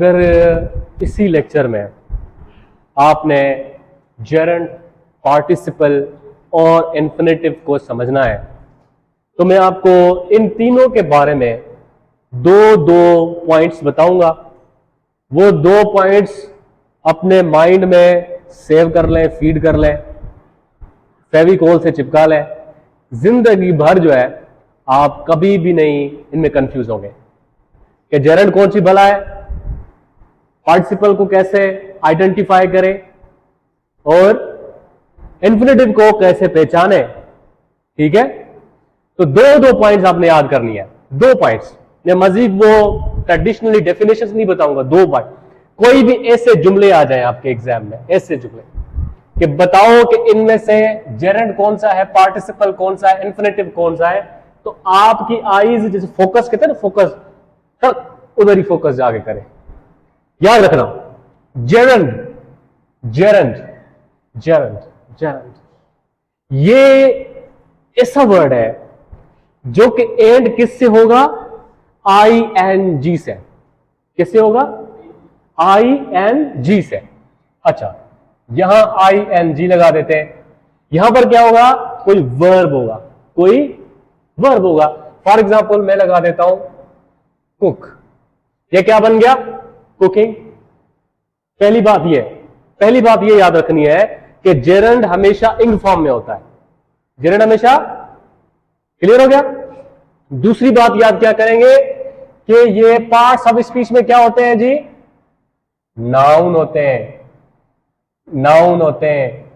अगर इसी लेक्चर में आपने जेरंड, पार्टिसिपल और इन्फिनेटिव को समझना है तो मैं आपको इन तीनों के बारे में दो पॉइंट्स बताऊंगा। वो दो पॉइंट्स अपने माइंड में सेव कर लें, फीड कर लें, फेविकोल से चिपका लें। जिंदगी भर जो है आप कभी भी नहीं इनमें कंफ्यूज होंगे कि जेरंड कौन सी भला है, पार्टिसिपल को कैसे आइडेंटिफाई करें और इन्फिनेटिव को कैसे पहचाने। ठीक है, तो दो पॉइंट्स आपने याद करनी है। दो पॉइंट्स, मैं मजीद वो ट्रेडिशनली डेफिनेशंस नहीं बताऊंगा। दो पॉइंट, कोई भी ऐसे जुमले आ जाए आपके एग्जाम में, ऐसे जुमले कि बताओ कि इनमें से जेरंड कौन सा है, पार्टिसिपल कौन सा है, इन्फिनेटिव कौन सा है, तो आपकी आईज जैसे फोकस कहते हैं ना, फोकस उधर ही फोकस जाके करें। याद रखना, जेरंड जेरंड जेरंड जेरंड, ये ऐसा वर्ड है जो कि एंड किससे होगा? ING से। किससे होगा? ING से। अच्छा, यहां ING लगा देते हैं। यहां पर क्या होगा? कोई वर्ब होगा, कोई वर्ब होगा। फॉर एग्जाम्पल मैं लगा देता हूं कुक। ये क्या बन गया? कुकिंग। पहली बात ये याद रखनी है कि जेरंड हमेशा इंग फॉर्म में होता है। जेरंड हमेशा, क्लियर हो गया? दूसरी बात याद क्या करेंगे कि ये पार्ट्स ऑफ स्पीच में क्या होते हैं जी? नाउन होते हैं, नाउन होते हैं,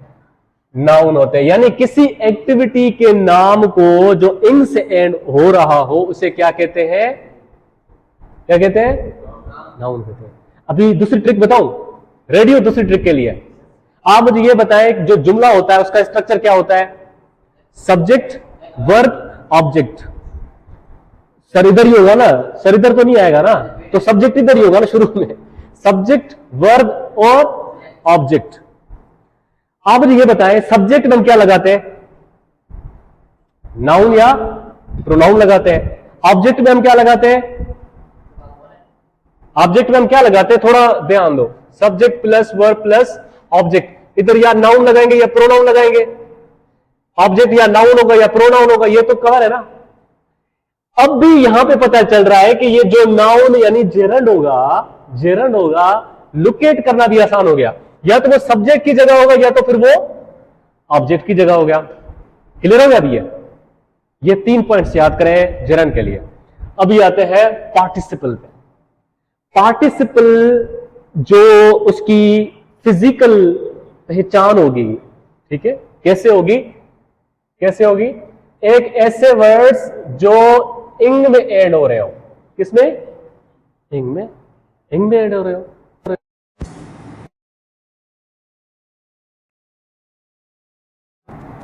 नाउन होते हैं। यानी किसी एक्टिविटी के नाम को जो इंग से एंड हो रहा हो उसे क्या कहते हैं? क्या कहते हैं? नाउन कहते हैं। अभी दूसरी ट्रिक बताऊं, रेडी हो दूसरी ट्रिक के लिए? आप मुझे ये बताएं, जो जुमला होता है उसका स्ट्रक्चर क्या होता है? Subject, verb, object. सर इधर ही होगा ना, सर इधर तो नहीं आएगा ना, तो सब्जेक्ट इधर ही होगा ना शुरू में। सब्जेक्ट, वर्ब और ऑब्जेक्ट। आप मुझे ये बताएं, सब्जेक्ट में हम क्या लगाते हैं? नाउन या प्रोनाउन लगाते हैं। ऑब्जेक्ट में हम क्या लगाते हैं? ऑब्जेक्ट में हम क्या लगाते हैं? थोड़ा ध्यान दो। Subject plus verb plus object. इधर या नाउन लगाएंगे या प्रोनाउन लगाएंगे। ऑब्जेक्ट या नाउन होगा या प्रोनाउन होगा, ये तो कवर है ना। अब भी यहां पे पता चल रहा है कि ये जो नाउन यानी जेरंड होगा, लोकेट करना भी आसान हो गया। या तो वो सब्जेक्ट की जगह होगा या तो फिर वो ऑब्जेक्ट की जगह हो गया। क्लियर हो गया अभी? ये 3 पॉइंट्स याद करें जेरंड के लिए। अभी आते हैं पार्टिसिपल पे। पार्टिसिपल जो उसकी फिजिकल पहचान होगी, ठीक है, कैसे होगी? कैसे होगी? एक ऐसे वर्ड्स जो इंग में एंड हो रहे हो। किसमें? इंग में एंड हो रहे हो।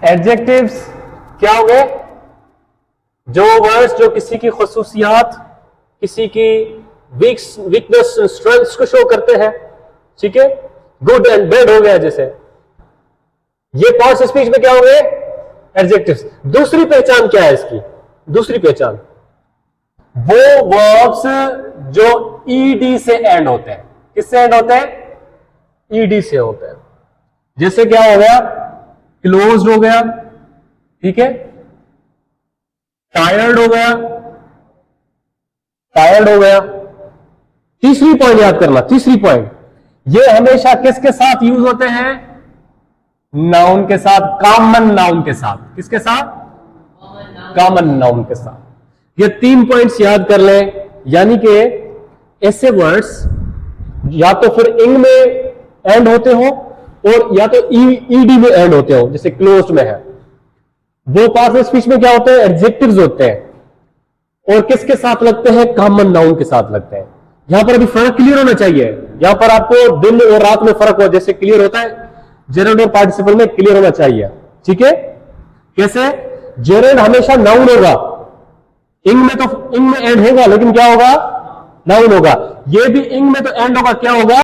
एडजेक्टिव्स क्या हो गए? जो वर्ड्स जो किसी की खुसूसियात, किसी की वीकनेस, स्ट्रेंथ्स को शो करते हैं। ठीक है, गुड एंड बैड हो गया जैसे। ये पार्ट्स स्पीच में क्या हो गए? एडजेक्टिव्स। दूसरी पहचान क्या है इसकी? दूसरी पहचान, वो वर्ब्स जो ईडी से एंड होते हैं। किससे एंड होते हैं? ईडी से होते हैं। जैसे क्या हो गया? क्लोज्ड हो गया, ठीक है, टायर्ड हो गया, टायर्ड हो गया। तीसरी पॉइंट याद करना, तीसरी पॉइंट, ये हमेशा किसके साथ यूज होते हैं? नाउन के साथ, कॉमन नाउन के साथ। किसके साथ? कॉमन नाउन के साथ। ये 3 पॉइंट्स याद कर लें। यानी कि ऐसे वर्ड्स या तो फिर इंग में एंड होते हो और या तो ईडी में एंड होते हो, जैसे क्लोज्ड में है। वो पार्ट्स ऑफ स्पीच में क्या होते हैं? एडजेक्टिव्स होते हैं और किसके साथ लगते हैं? कॉमन नाउन के साथ लगते हैं। यहां पर अभी फर्क क्लियर होना चाहिए। यहां पर आपको दिन और रात में फर्क हो जैसे क्लियर होता है, जेरंड और पार्टिसिपल में क्लियर होना चाहिए। ठीक है, कैसे? जेरंड हमेशा नाउन होगा, इंग में तो इंग में एंड होगा, लेकिन क्या होगा? नाउन होगा। ये भी इंग में तो एंड होगा, क्या होगा?